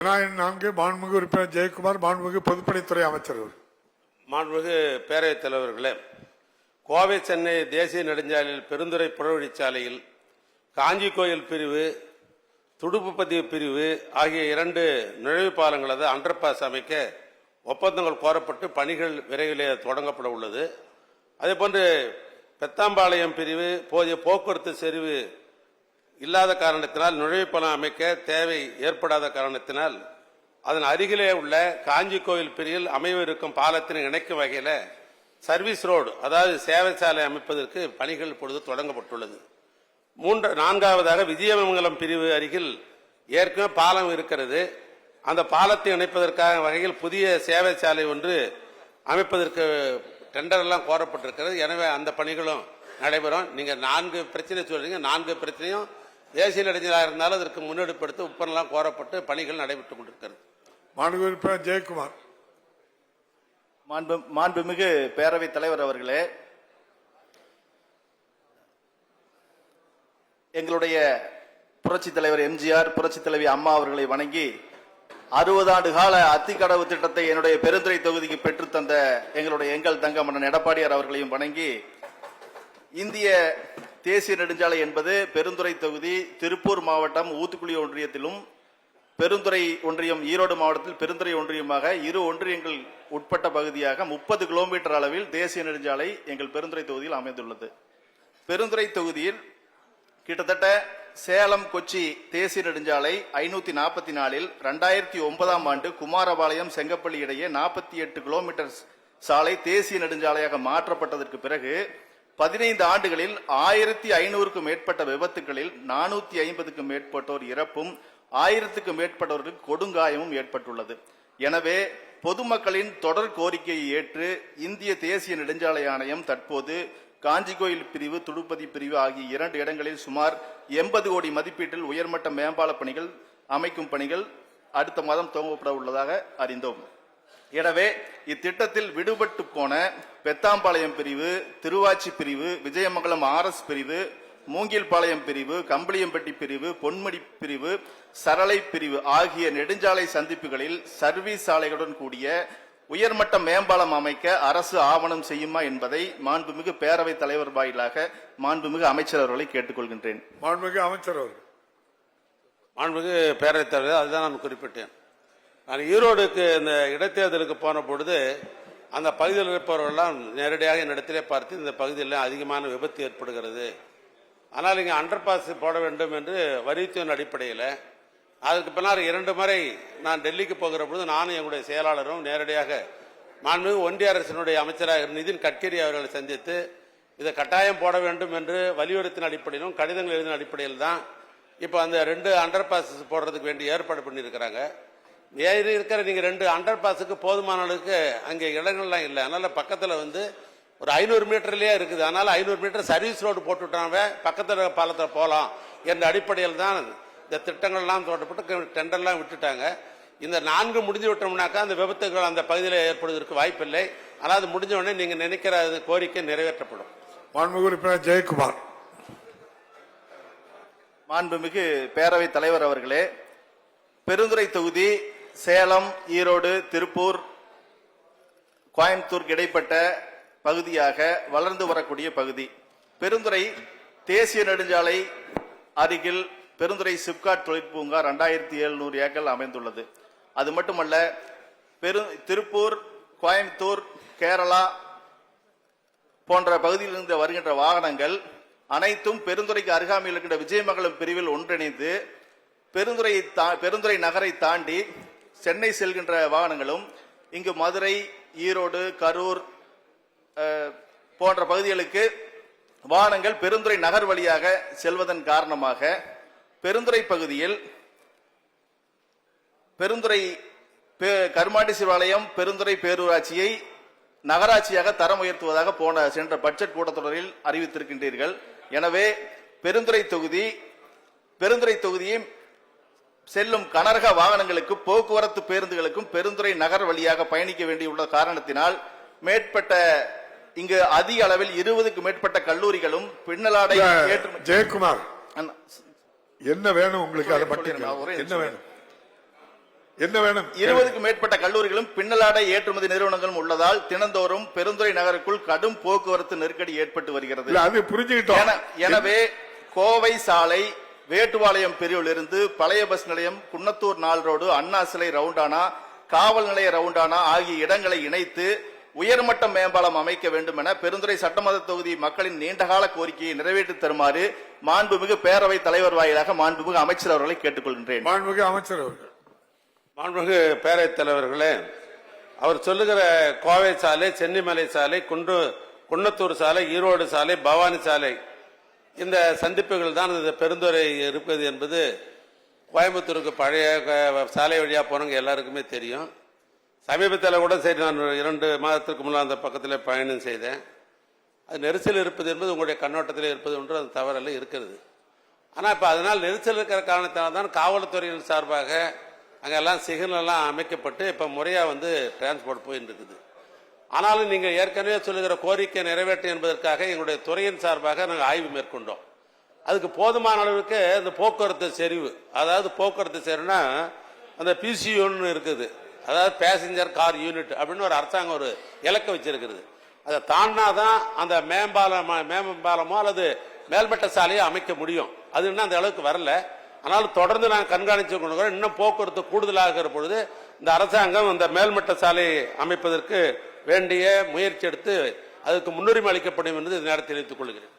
மாண்புமிகு உறுப்பினர் ஜெயக்குமார், மாண்புமிகு பொதுப்பணித்துறை அமைச்சர். மாண்புமிகு பேரவைத் தலைவர்களே, கோவை சென்னை தேசிய நெடுஞ்சாலையில் பெருந்துறை புறவழிச்சாலையில் காஞ்சி கோயில் பிரிவு, துடுப்பு பதிவு பிரிவு ஆகிய 2 நுழைவு பாலங்களது அண்டர் பாஸ் அமைக்க ஒப்பந்தங்கள் கோரப்பட்டு பணிகள் விரைவிலே தொடங்கப்பட உள்ளது. அதேபோன்று பெத்தாம்பாளையம் பிரிவு போதிய போக்குவரத்து செறிவு இல்லாத காரணத்தினால் நுழைவுப்பாலம் அமைக்க தேவை ஏற்படாத காரணத்தினால் அதன் அருகிலே உள்ள காஞ்சி கோயில் பிரிவில் அமைவிருக்கும் பாலத்தினை இணைக்கும் வகையில் சர்வீஸ் ரோடு, அதாவது சேவை சாலை அமைப்பதற்கு பணிகள் இப்பொழுது தொடங்கப்பட்டுள்ளது. 4வதாக விஜயமங்கலம் பிரிவு அருகில் ஏற்கனவே பாலம் இருக்கிறது. அந்த பாலத்தை இணைப்பதற்காக வகையில் புதிய சேவை சாலை ஒன்று அமைப்பதற்கு டெண்டர் எல்லாம் கோரப்பட்டிருக்கிறது. எனவே அந்த பணிகளும் நடைபெறும். நீங்க 4 பிரச்சனை சொல்றீங்க, 4 பிரச்சனையும் தேசிய நெடுஞ்சாலையாக இருந்தாலும் அதற்கு முன்னெடுப்படுத்த ஒப்பந்தம் கோரப்பட்டு பணிகள் நடைபெற்றுக் கொண்டிருக்கிறது. மாண்புமிகு ஜெயக்குமார். மாண்புமிகு பேரவைத் தலைவர் அவர்களே, எங்களுடைய புரட்சி தலைவர் எம்ஜிஆர், புரட்சி தலைவி அம்மா அவர்களை வணங்கி 60 ஆண்டு கால அத்திக்கடவு திட்டத்தை என்னுடைய பெருந்துறை தொகுதிக்கு பெற்றுத்தந்த எங்கள் தங்கமன்னன் எடப்பாடியார் அவர்களையும் வணங்கி, இந்திய தேசிய நெடுஞ்சாலை என்பது பெருந்துறை தொகுதி திருப்பூர் மாவட்டம் ஊத்துக்குளி ஒன்றியத்திலும் பெருந்துறை ஒன்றியம் ஈரோடு மாவட்டத்தில் பெருந்துறை ஒன்றியமாக 2 ஒன்றியங்கள் உட்பட்ட பகுதியாக 30 கிலோமீட்டர் அளவில் தேசிய நெடுஞ்சாலை எங்கள் பெருந்துறை தொகுதியில் அமைந்துள்ளது. பெருந்துறை தொகுதியில் கிட்டத்தட்ட சேலம் கொச்சி தேசிய நெடுஞ்சாலை 544 2009ஆம் ஆண்டு குமாரபாளையம் செங்கப்பள்ளி இடையே 48 கிலோமீட்டர் சாலை தேசிய நெடுஞ்சாலையாக மாற்றப்பட்டதற்கு பிறகு 15 ஆண்டுகளில் 1500க்கும் மேற்பட்ட விபத்துகளில் 450க்கும் மேற்பட்டோர் இறப்பும் 1000க்கும் மேற்பட்டவர்களுக்கு கொடுங்காயமும் ஏற்பட்டுள்ளது. எனவே பொதுமக்களின் தொடர் கோரிக்கையை ஏற்று இந்திய தேசிய நெடுஞ்சாலை ஆணையம் தற்போது காஞ்சி கோயில் பிரிவு, துடுப்பதி பிரிவு ஆகிய 2 இடங்களில் சுமார் 80 கோடி மதிப்பீட்டில் உயர்மட்ட மேம்பால பணிகள் அமைக்கும் பணிகள் அடுத்த மாதம் துவங்கப்பட உள்ளதாக அறிந்தோம். எனவே இத்திட்டத்தில் விடுபட்டு போன பெத்தாம்பாளையம் பிரிவு, திருவாச்சி பிரிவு, விஜயமங்கலம் RS பிரிவு, மூங்கில்பாளையம் பிரிவு, கம்பளியம்பட்டி பிரிவு, பொன்மடி பிரிவு, சரளை பிரிவு ஆகிய நெடுஞ்சாலை சந்திப்புகளில் சர்வீஸ் சாலைகளுடன் கூடிய உயர்மட்ட மேம்பாலம் அமைக்க அரசு ஆவணம் செய்யுமா என்பதை மாண்புமிகு பேரவைத் தலைவர் வாயிலாக மாண்புமிகு அமைச்சர் அவர்களை கேட்டுக்கொள்கின்றேன். மாண்புமிகு அமைச்சர் அவர்கள். மாண்புமிகு பேரவைத் தலைவர், அதுதான் நான் குறிப்பிட்டேன். நான் ஈரோடுக்கு இந்த இடைத்தேர்தலுக்கு போன பொழுது அந்த பகுதியில் இருப்பவர்களெல்லாம் நேரடியாக என்னிடத்திலே பார்த்து இந்த பகுதியில் அதிகமான விபத்து ஏற்படுகிறது, ஆனால் இங்கே அண்டர் பாஸ் போட வேண்டும் என்று வரித்துவன் அடிப்படையில் அதுக்கு பின்னர் 2 முறை நான் டெல்லிக்கு போகிற பொழுது நானும் எங்களுடைய செயலாளரும் நேரடியாக மாண்புமிகு ஒன்றிய அரசினுடைய அமைச்சராக நிதின் கட்கரி அவர்களை சந்தித்து இதை கட்டாயம் போட வேண்டும் என்று வலியுறுத்தின அடிப்படையிலும் கடிதங்கள் எழுதின அடிப்படையில் தான் இப்போ அந்த 2 அண்டர் பாஸ் போடுறதுக்கு வேண்டிய ஏற்பாடு பண்ணியிருக்கிறாங்க. இருக்கிற நீங்கள் 2 அண்டர் பாஸுக்கு போதுமான அளவுக்கு அங்கே இடங்கள்லாம் இல்லை. அதனால பக்கத்தில் ஒரு 500 மீட்டர்லயே இருக்குது. அதனால 500 மீட்டர் சர்வீஸ் ரோடு போட்டுவிட்டாங்க, பக்கத்தில் பாலத்தில் போகலாம் என்ற அடிப்படையில் தான் இந்த திட்டங்கள்லாம் தோட்டப்பட்டு டெண்டர்லாம் விட்டுட்டாங்க. இந்த 4 முடிஞ்சு விட்டோம்னாக்கா அந்த விபத்துகள் அந்த பகுதியில் ஏற்படுவதற்கு வாய்ப்பில்லை. ஆனால் அது முடிஞ்ச உடனே நீங்க நினைக்கிற கோரிக்கை நிறைவேற்றப்படும். மாண்புமிகு உறுப்பினர் ஜெயக்குமார். மாண்புமிகு பேரவைத் தலைவர் அவர்களே, பெருந்துறை தொகுதி சேலம், ஈரோடு, திருப்பூர், கோயம்புத்தூருக்கு இடைப்பட்ட பகுதியாக வளர்ந்து வரக்கூடிய பகுதி. பெருந்துறை தேசிய நெடுஞ்சாலை அருகில் பெருந்துறை சிப்காட் தொழிற்பூங்கா 2700 ஏக்கர் அமைந்துள்ளது. அது மட்டுமல்ல, திருப்பூர், கோயம்புத்தூர், கேரளா போன்ற பகுதியிலிருந்து வருகின்ற வாகனங்கள் அனைத்தும் பெருந்துறைக்கு அருகாமையில் இருக்கின்ற விஜயமங்கலம் பிரிவில் ஒன்றிணைந்து பெருந்துறை நகரை தாண்டி சென்னை செல்கின்ற வாகனங்களும் இங்கு மதுரை, ஈரோடு, கரூர் போன்ற பகுதிகளுக்கு வாகனங்கள் பெருந்துறை நகர் வழியாக செல்வதன் காரணமாக பெருந்துறை பகுதியில் பெருந்துறை கருமாண்டி சிவாலயம் பெருந்துறை பேரூராட்சியை நகராட்சியாக தரம் உயர்த்துவதாக சென்ற பட்ஜெட் கூட்டத்தொடரில் அறிவித்திருக்கின்றீர்கள். எனவே பெருந்துறை தொகுதியை செல்லும் கனரக வாகனங்களுக்கு, போக்குவரத்து பேருந்துகளுக்கும் பெருந்துறை நகர் வழியாக பயணிக்க வேண்டியுள்ள காரணத்தினால் மேற்பட்ட இங்கு அதிக அளவில் 20க்கும் மேற்பட்ட கல்லூரிகளும் பின்னலாடை ஜெயக்குமார் என்ன வேணும் உங்களுக்கு? அதை பற்றி என்ன வேணும்? என்ன வேணும்? 20க்கும் மேற்பட்ட கல்லூரிகளும் பின்னலாடை ஏற்றுமதி நிறுவனங்களும் உள்ளதால் தினந்தோறும் பெருந்துறை நகருக்குள் கடும் போக்குவரத்து நெருக்கடி ஏற்பட்டு வருகிறது. இல்ல, அது புரிஞ்சுக்கிட்டோம். எனவே கோவை சாலை, வேட்டுவாளையம் பிரிவிலிருந்து பழைய பஸ் நிலையம், குன்னத்தூர் நாள் ரோடு, அண்ணா சிலை ரவுண்டானா, காவல் நிலைய ரவுண்டானா ஆகிய இடங்களை இணைத்து உயர்மட்ட மேம்பாலம் அமைக்க வேண்டும் என பெருந்துறை சட்டமன்ற தொகுதி மக்களின் நீண்டகால கோரிக்கையை நிறைவேற்றி தருமாறு மாண்புமிகு பேரவைத் தலைவர் வாயிலாக மாண்புமிகு அமைச்சர் அவர்களை கேட்டுக்கொள்கின்றேன். மாண்புமிகு அமைச்சர் அவர்கள். மாண்புமிகு பேரவைத் தலைவர்களே, அவர் சொல்லுகிற கோவை சாலை, சென்னிமலை சாலை, குன்னத்தூர் சாலை, ஈரோடு சாலை, பவானி சாலை, இந்த சந்திப்புகள் தான் இந்த பெருந்துறை இருப்பது என்பது கோயம்புத்தூருக்கு பழைய சாலை வழியா போனவங்க எல்லாருக்குமே தெரியும். சமீபத்தில் கூட சரி, நான் 2 மாதத்திற்கு முன்னால் அந்த பக்கத்தில் பயணம் செய்தேன். அது நெரிசல் இருப்பது என்பது உங்களுடைய கண்ணோட்டத்தில் இருப்பது ஒன்று, அது தவறெல்லாம் இருக்கிறது. ஆனால் இப்போ அதனால் நெரிசல் இருக்கிற காரணத்தினால தான் காவல்துறையின் சார்பாக அங்கெல்லாம் சிக்னல்லாம் அமைக்கப்பட்டு இப்போ முறையாக டிரான்ஸ்போர்ட் போயின்னு இருக்குது. ஆனாலும் நீங்கள் ஏற்கனவே சொல்லுகிற கோரிக்கை நிறைவேற்ற என்பதற்காக எங்களுடைய துறையின் சார்பாக நாங்கள் ஆய்வு மேற்கொண்டோம். அதுக்கு போதுமான அளவுக்கு இந்த போக்குவரத்து செறிவு, அதாவது போக்குவரத்து செறிவுனா அந்த பிசியூன்னு இருக்குது, அதாவது பேசஞ்சர் கார் யூனிட் அப்படின்னு ஒரு அரசாங்கம் ஒரு இலக்கை வச்சிருக்கிறது. அதை தாண்டினாதான் அந்த மேம்பாலமோ அல்லது மேல்மட்ட சாலையோ அமைக்க முடியும். அது இன்னும் அந்த அளவுக்கு வரல. ஆனாலும் தொடர்ந்து நாங்கள் கண்காணித்து கொண்டு இன்னும் போக்குவரத்து கூடுதலாகிற பொழுது இந்த அரசாங்கம் அந்த மேல்மட்ட சாலை அமைப்பதற்கு வேண்டிய முயற்சி எடுத்து அதுக்கு முன்னுரிமை அளிக்கப்படும் என்று இந்த நேரத்தில் தெரிவித்துக் கொள்கிறேன்.